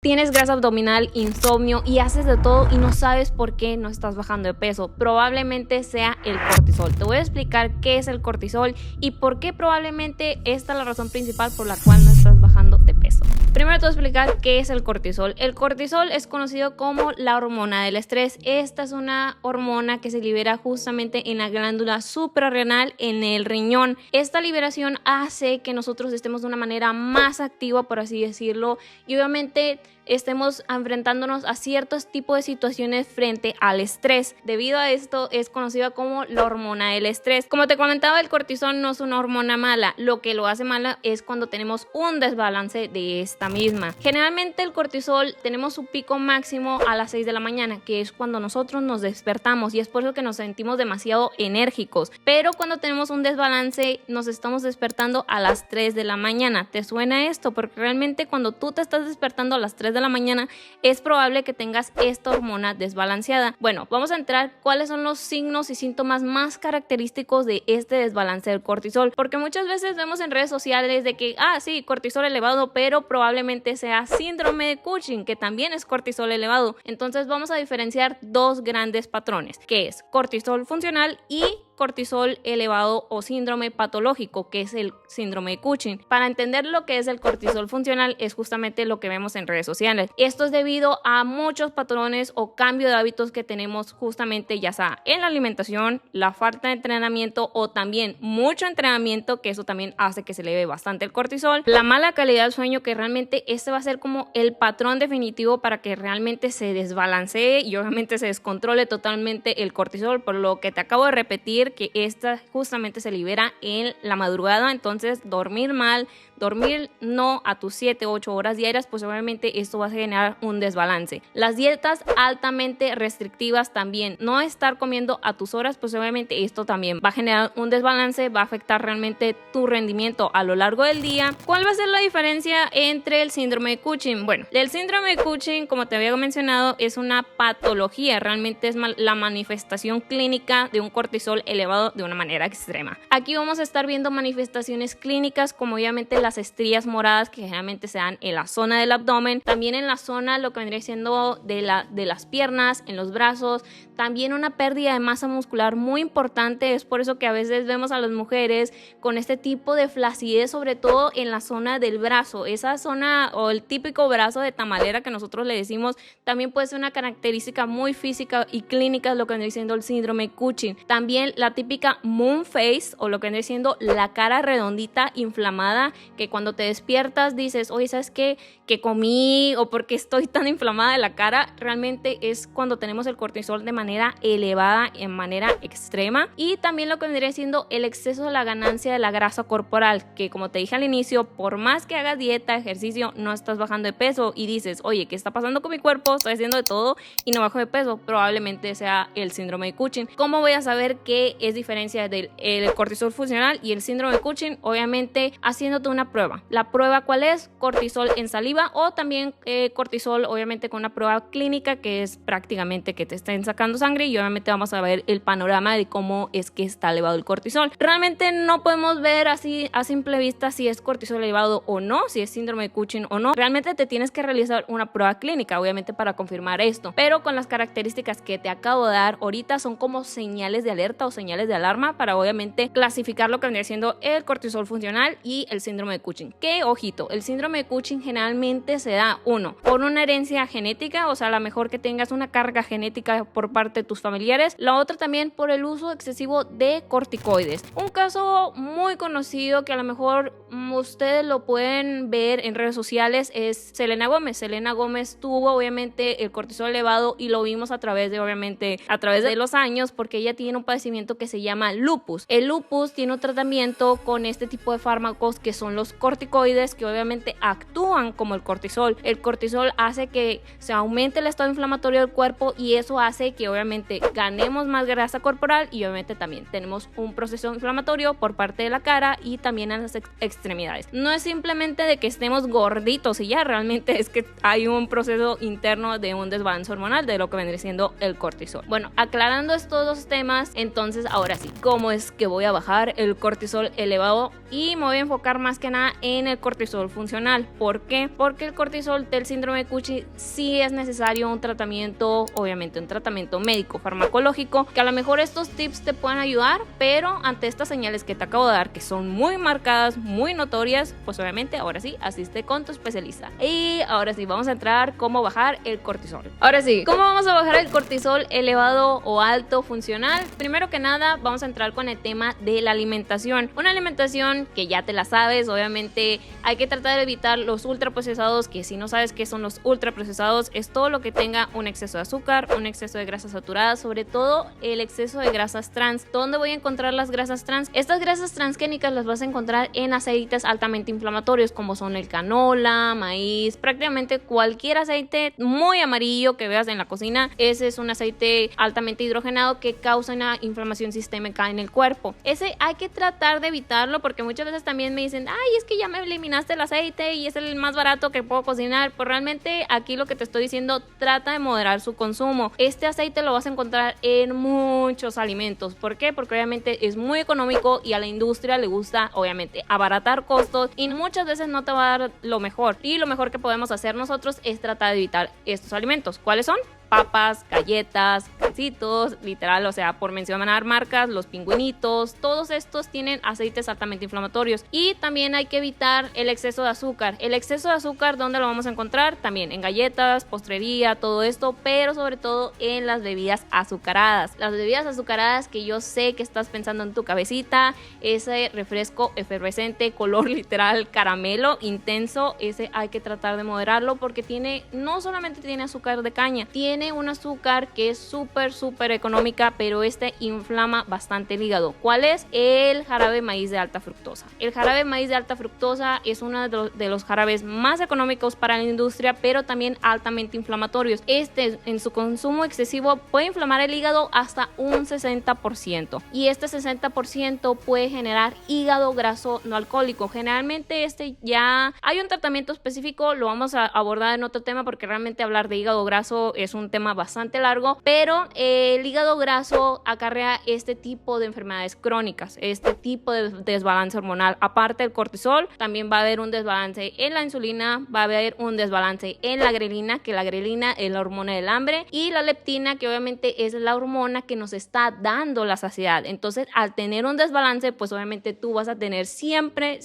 tienes grasa abdominal, insomnio y haces de todo y no sabes por qué no estás bajando de peso, probablemente sea el cortisol. Te voy a explicar qué es el cortisol y por qué probablemente esta es la razón principal por la cual no estás bajando de peso. Primero te voy a explicar qué es el cortisol. El cortisol es conocido como la hormona del estrés. Esta es una hormona que se libera justamente en la glándula suprarrenal, en el riñón. Esta liberación hace que nosotros estemos de una manera más activa, por así decirlo, y obviamente estemos enfrentándonos a ciertos tipos de situaciones frente al estrés. Debido a esto es conocida como la hormona del estrés. Como te comentaba, el cortisol no es una hormona mala. Lo que lo hace mala es cuando tenemos un desbalance de esta misma. Generalmente el cortisol tenemos su pico máximo a las 6 de la mañana, que es cuando nosotros nos despertamos, y es por eso que nos sentimos demasiado enérgicos. Pero cuando tenemos un desbalance nos estamos despertando a las 3 de la mañana. ¿Te suena esto? Porque realmente cuando tú te estás despertando a las 3 de la mañana es probable que tengas esta hormona desbalanceada. Bueno, vamos a entrar cuáles son los signos y síntomas más característicos de este desbalance del cortisol, porque muchas veces vemos en redes sociales de que sí, cortisol elevado, pero probablemente sea síndrome de Cushing, que también es cortisol elevado. Entonces vamos a diferenciar dos grandes patrones, que es cortisol funcional y cortisol elevado o síndrome patológico, que es el síndrome de Cushing. Para entender lo que es el cortisol funcional es justamente lo que vemos en redes sociales. Esto es debido a muchos patrones o cambio de hábitos que tenemos justamente ya sea en la alimentación, la falta de entrenamiento o también mucho entrenamiento, que eso también hace que se eleve bastante el cortisol, la mala calidad del sueño, que realmente este va a ser como el patrón definitivo para que realmente se desbalancee y obviamente se descontrole totalmente el cortisol, por lo que te acabo de repetir que esta justamente se libera en la madrugada. Entonces dormir mal, dormir no a tus 7-8 horas diarias, pues obviamente esto va a generar un desbalance. Las dietas altamente restrictivas también, no estar comiendo a tus horas, pues obviamente esto también va a generar un desbalance, va a afectar realmente tu rendimiento a lo largo del día. ¿Cuál va a ser la diferencia entre el síndrome de Cushing? Bueno, el síndrome de Cushing, como te había mencionado, es una patología, realmente es la manifestación clínica de un cortisol elevado de una manera extrema. Aquí vamos a estar viendo manifestaciones clínicas como obviamente las estrías moradas, que generalmente se dan en la zona del abdomen, también en la zona lo que vendría siendo de las piernas, en los brazos, también una pérdida de masa muscular muy importante. Es por eso que a veces vemos a las mujeres con este tipo de flacidez, sobre todo en la zona del brazo. Esa zona o el típico brazo de tamalera que nosotros le decimos también puede ser una característica muy física y clínica de lo que vendría siendo el síndrome de Cushing. También la típica moon face, o lo que vendría siendo la cara redondita inflamada, que cuando te despiertas dices, oye, ¿sabes qué? ¿Qué comí? ¿O por qué estoy tan inflamada de la cara? Realmente es cuando tenemos el cortisol de manera elevada, en manera extrema. Y también lo que vendría siendo el exceso de la ganancia de la grasa corporal, que como te dije al inicio, por más que hagas dieta, ejercicio, no estás bajando de peso y dices, oye, ¿qué está pasando con mi cuerpo? Estoy haciendo de todo y no bajo de peso. Probablemente sea el síndrome de Cushing. ¿Cómo voy a saber qué es diferencia del cortisol funcional y el síndrome de Cushing? Obviamente haciéndote una prueba. ¿La prueba cuál es? Cortisol en saliva, o también cortisol obviamente con una prueba clínica, que es prácticamente que te estén sacando sangre, y obviamente vamos a ver el panorama de cómo es que está elevado el cortisol. Realmente no podemos ver así a simple vista si es cortisol elevado o no, si es síndrome de Cushing o no. Realmente te tienes que realizar una prueba clínica, obviamente, para confirmar esto, pero con las características que te acabo de dar ahorita son como señales de alerta o señales de alarma para obviamente clasificar lo que vendría siendo el cortisol funcional y el síndrome de Cushing. Que, ojito, el síndrome de Cushing generalmente se da, uno, por una herencia genética, o sea, a lo mejor que tengas una carga genética por parte de tus familiares. La otra también por el uso excesivo de corticoides. Un caso muy conocido que a lo mejor ustedes lo pueden ver en redes sociales es Selena Gómez. Selena Gómez tuvo obviamente el cortisol elevado y lo vimos a través de los años, porque ella tiene un padecimiento que se llama lupus. El lupus tiene un tratamiento con este tipo de fármacos que son los corticoides, que obviamente actúan como el cortisol. El cortisol hace que se aumente el estado inflamatorio del cuerpo y eso hace que obviamente ganemos más grasa corporal y obviamente también tenemos un proceso inflamatorio por parte de la cara y también en las extremidades. No es simplemente de que estemos gorditos y ya, realmente es que hay un proceso interno de un desbalance hormonal de lo que vendría siendo el cortisol. Bueno, aclarando estos dos temas, entonces ahora sí, ¿cómo es que voy a bajar el cortisol elevado? y me voy a enfocar más que nada en el cortisol funcional. ¿Por qué? Porque el cortisol del síndrome de Cushing sí es necesario un tratamiento, obviamente un tratamiento médico farmacológico, que a lo mejor estos tips te puedan ayudar, pero ante estas señales que te acabo de dar, que son muy marcadas, muy notorias, pues obviamente ahora sí, asiste con tu especialista. Y ahora sí, vamos a entrar cómo bajar el cortisol. Ahora sí, ¿cómo vamos a bajar el cortisol elevado o alto funcional? Primero que nada, vamos a entrar con el tema de la alimentación. Una alimentación que ya te la sabes, obviamente hay que tratar de evitar los ultraprocesados, que si no sabes qué son los ultraprocesados, es todo lo que tenga un exceso de azúcar, un exceso de grasas saturadas, sobre todo el exceso de grasas trans. ¿Dónde voy a encontrar las grasas trans? Estas grasas transgénicas las vas a encontrar en aceites altamente inflamatorios, como son el canola, maíz, prácticamente cualquier aceite muy amarillo que veas en la cocina. Ese es un aceite altamente hidrogenado que causa una inflamación sistémica en el cuerpo. Ese hay que tratar de evitarlo, porque muchas veces también me dicen, ay, es que ya me eliminaste el aceite y es el más barato que puedo cocinar. Pues realmente aquí lo que te estoy diciendo, trata de moderar su consumo. Este aceite lo vas a encontrar en muchos alimentos. ¿Por qué? Porque obviamente es muy económico y a la industria le gusta obviamente abaratar costos, y muchas veces no te va a dar lo mejor. Y lo mejor que podemos hacer nosotros es tratar de evitar estos alimentos. ¿Cuáles son? Papas, galletas, gancitos, literal, o sea, por mencionar marcas, los pingüinitos, todos estos tienen aceites altamente inflamatorios. Y también hay que evitar el exceso de azúcar. El exceso de azúcar, ¿dónde lo vamos a encontrar? También en galletas, postrería, todo esto, pero sobre todo en las bebidas azucaradas. Las bebidas azucaradas que yo sé que estás pensando en tu cabecita, ese refresco efervescente, color literal caramelo intenso, ese hay que tratar de moderarlo, porque no solamente tiene azúcar de caña, tiene un azúcar que es súper económica, pero este inflama bastante el hígado. ¿Cuál es? El jarabe de maíz de alta fructosa. El jarabe de maíz de alta fructosa es uno de los jarabes más económicos para la industria, pero también altamente inflamatorios. Este, en su consumo excesivo, puede inflamar el hígado hasta un 60%, y este 60% puede generar hígado graso no alcohólico. Generalmente ya hay un tratamiento específico, lo vamos a abordar en otro tema, porque realmente hablar de hígado graso es un tema bastante largo, pero el hígado graso acarrea este tipo de enfermedades crónicas, este tipo de desbalance hormonal. Aparte del cortisol, también va a haber un desbalance en la insulina, va a haber un desbalance en la grelina, que la grelina es la hormona del hambre, y la leptina, que obviamente es la hormona que nos está dando la saciedad. Entonces, al tener un desbalance, pues obviamente tú vas a tener siempre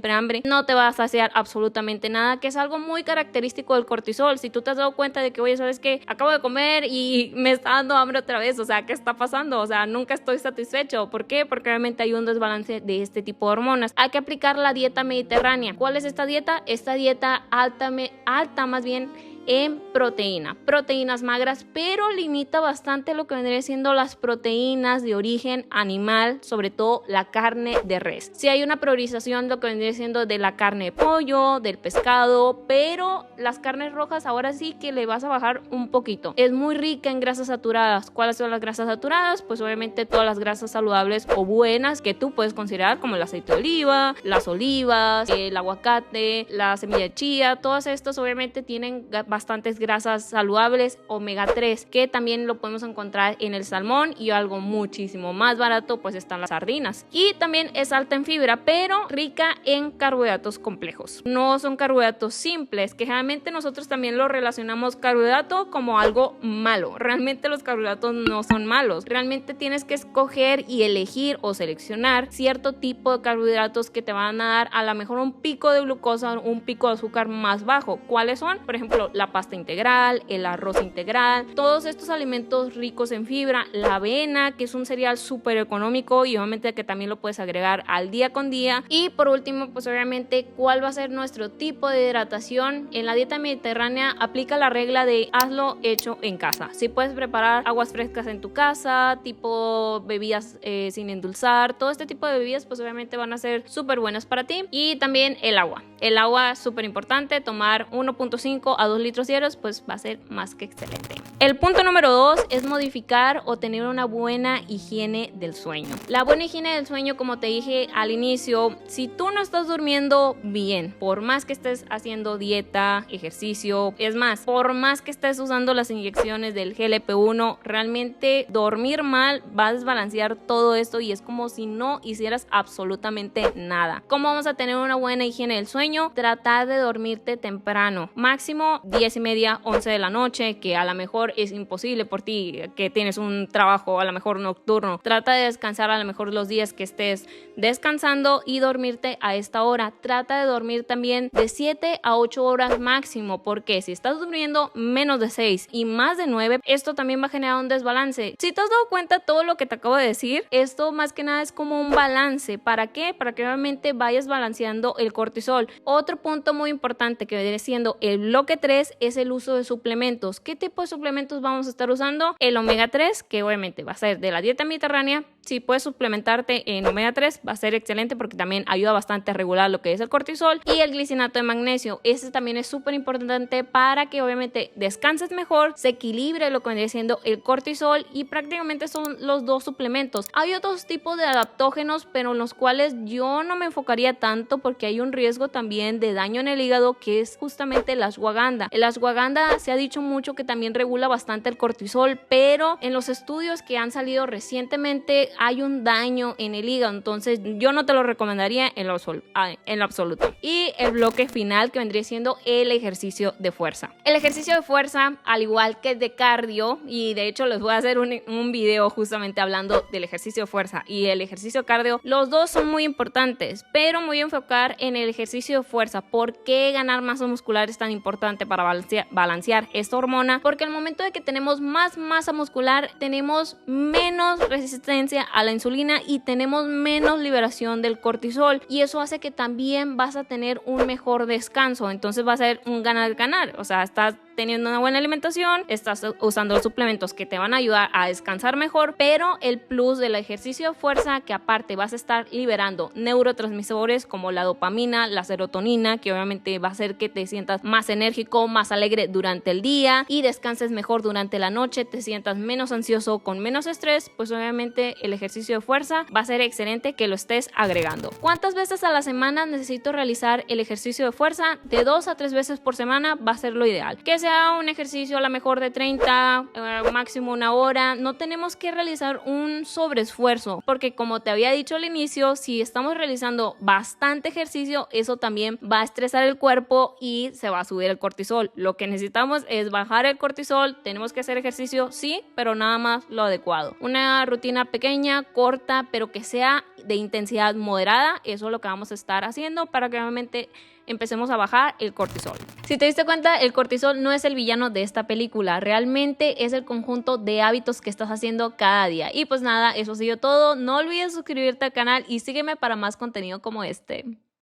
hambre, no te va a saciar absolutamente nada, que es algo muy característico del cortisol. Si tú te has dado cuenta de que, oye, ¿sabes qué? Acabo de comer y me está dando hambre otra vez, o sea, ¿qué está pasando? O sea, nunca estoy satisfecho. ¿Por qué? Porque obviamente hay un desbalance de este tipo de hormonas. Hay que aplicar la dieta mediterránea. ¿Cuál es esta dieta? Esta dieta alta más bien en proteínas magras, pero limita bastante lo que vendría siendo las proteínas de origen animal, sobre todo la carne de res. Si hay una priorización lo que vendría siendo de la carne de pollo, del pescado, pero las carnes rojas ahora sí que le vas a bajar un poquito. Es muy rica en grasas saturadas. ¿Cuáles son las grasas saturadas? Pues obviamente todas las grasas saludables o buenas que tú puedes considerar, como el aceite de oliva, las olivas, el aguacate, la semilla de chía. Todas estas obviamente tienen bastantes grasas saludables, omega 3, que también lo podemos encontrar en el salmón, y algo muchísimo más barato pues están las sardinas. Y también es alta en fibra, pero rica en carbohidratos complejos. No son carbohidratos simples, que generalmente nosotros también lo relacionamos carbohidrato como algo malo. Realmente los carbohidratos no son malos. Realmente tienes que escoger y elegir o seleccionar cierto tipo de carbohidratos que te van a dar a lo mejor un pico de glucosa, un pico de azúcar más bajo. ¿Cuáles son? Por ejemplo, la pasta integral, el arroz integral, todos estos alimentos ricos en fibra, la avena, que es un cereal súper económico y obviamente que también lo puedes agregar al día con día. Y por último, pues obviamente, ¿cuál va a ser nuestro tipo de hidratación? En la dieta mediterránea aplica la regla de hazlo hecho en casa. Si puedes preparar aguas frescas en tu casa, tipo bebidas sin endulzar, todo este tipo de bebidas pues obviamente van a ser súper buenas para ti. Y también el agua es súper importante, tomar 1.5 a 2 litros diarios pues va a ser más que excelente. El punto número 2 es modificar o tener una buena higiene del sueño. La buena higiene del sueño, como te dije al inicio, si tú no estás durmiendo bien, por más que estés haciendo dieta, ejercicio, es más, por más que estés usando las inyecciones del GLP-1, realmente dormir mal va a desbalancear todo esto y es como si no hicieras absolutamente nada. ¿Cómo vamos a tener una buena higiene del sueño? Tratar de dormirte temprano, máximo 10:30, 11 de la noche, que a lo mejor es imposible por ti, que tienes un trabajo a lo mejor nocturno. Trata de descansar a lo mejor los días que estés descansando y dormirte a esta hora. Trata de dormir también de 7 a 8 horas máximo, porque si estás durmiendo menos de 6 y más de 9, esto también va a generar un desbalance. Si te has dado cuenta todo lo que te acabo de decir, esto más que nada es como un balance. ¿Para qué? Para que obviamente vayas balanceando el cortisol. Otro punto muy importante que viene siendo el bloque 3 es el uso de suplementos. ¿Qué tipo de suplementos vamos a estar usando? El omega 3, que obviamente va a ser de la dieta mediterránea. Si puedes suplementarte en omega 3 va a ser excelente porque también ayuda bastante a regular lo que es el cortisol. Y el glicinato de magnesio, este también es súper importante para que obviamente descanses mejor, se equilibre lo que viene siendo el cortisol, y prácticamente son los dos suplementos. Hay otros tipos de adaptógenos, pero en los cuales yo no me enfocaría tanto porque hay un riesgo también de daño en el hígado, que es justamente el ashwagandha. El ashwagandha se ha dicho mucho que también regula bastante el cortisol, pero en los estudios que han salido recientemente hay un daño en el hígado, entonces yo no te lo recomendaría en lo absoluto. Y el bloque final, que vendría siendo el ejercicio de fuerza. El ejercicio de fuerza, al igual que el de cardio, y de hecho les voy a hacer un video justamente hablando del ejercicio de fuerza y el ejercicio cardio, los dos son muy importantes, pero me voy a enfocar en el ejercicio de fuerza. ¿Por qué ganar masa muscular es tan importante para balancear esta hormona? Porque al momento de que tenemos más masa muscular, tenemos menos resistencia a la insulina y tenemos menos liberación del cortisol, y eso hace que también vas a tener un mejor descanso. Entonces va a ser un ganar-ganar, o sea, estás teniendo una buena alimentación, estás usando los suplementos que te van a ayudar a descansar mejor, pero el plus del ejercicio de fuerza, que aparte vas a estar liberando neurotransmisores como la dopamina, la serotonina, que obviamente va a hacer que te sientas más enérgico, más alegre durante el día y descanses mejor durante la noche, te sientas menos ansioso, con menos estrés, pues obviamente el ejercicio de fuerza va a ser excelente que lo estés agregando. ¿Cuántas veces a la semana necesito realizar el ejercicio de fuerza? De 2 a 3 veces por semana va a ser lo ideal. Que sea un ejercicio a lo mejor de 30, máximo 1 hora. No tenemos que realizar un sobreesfuerzo, porque como te había dicho al inicio, si estamos realizando bastante ejercicio, eso también va a estresar el cuerpo y se va a subir el cortisol. Lo que necesitamos es bajar el cortisol. Tenemos que hacer ejercicio, sí, pero nada más lo adecuado. Una rutina pequeña, corta, pero que sea de intensidad moderada. Eso es lo que vamos a estar haciendo para que obviamente empecemos a bajar el cortisol. Si te diste cuenta, el cortisol no es el villano de esta película, realmente es el conjunto de hábitos que estás haciendo cada día. Y pues nada, eso ha sido todo. No olvides suscribirte al canal y sígueme para más contenido como este.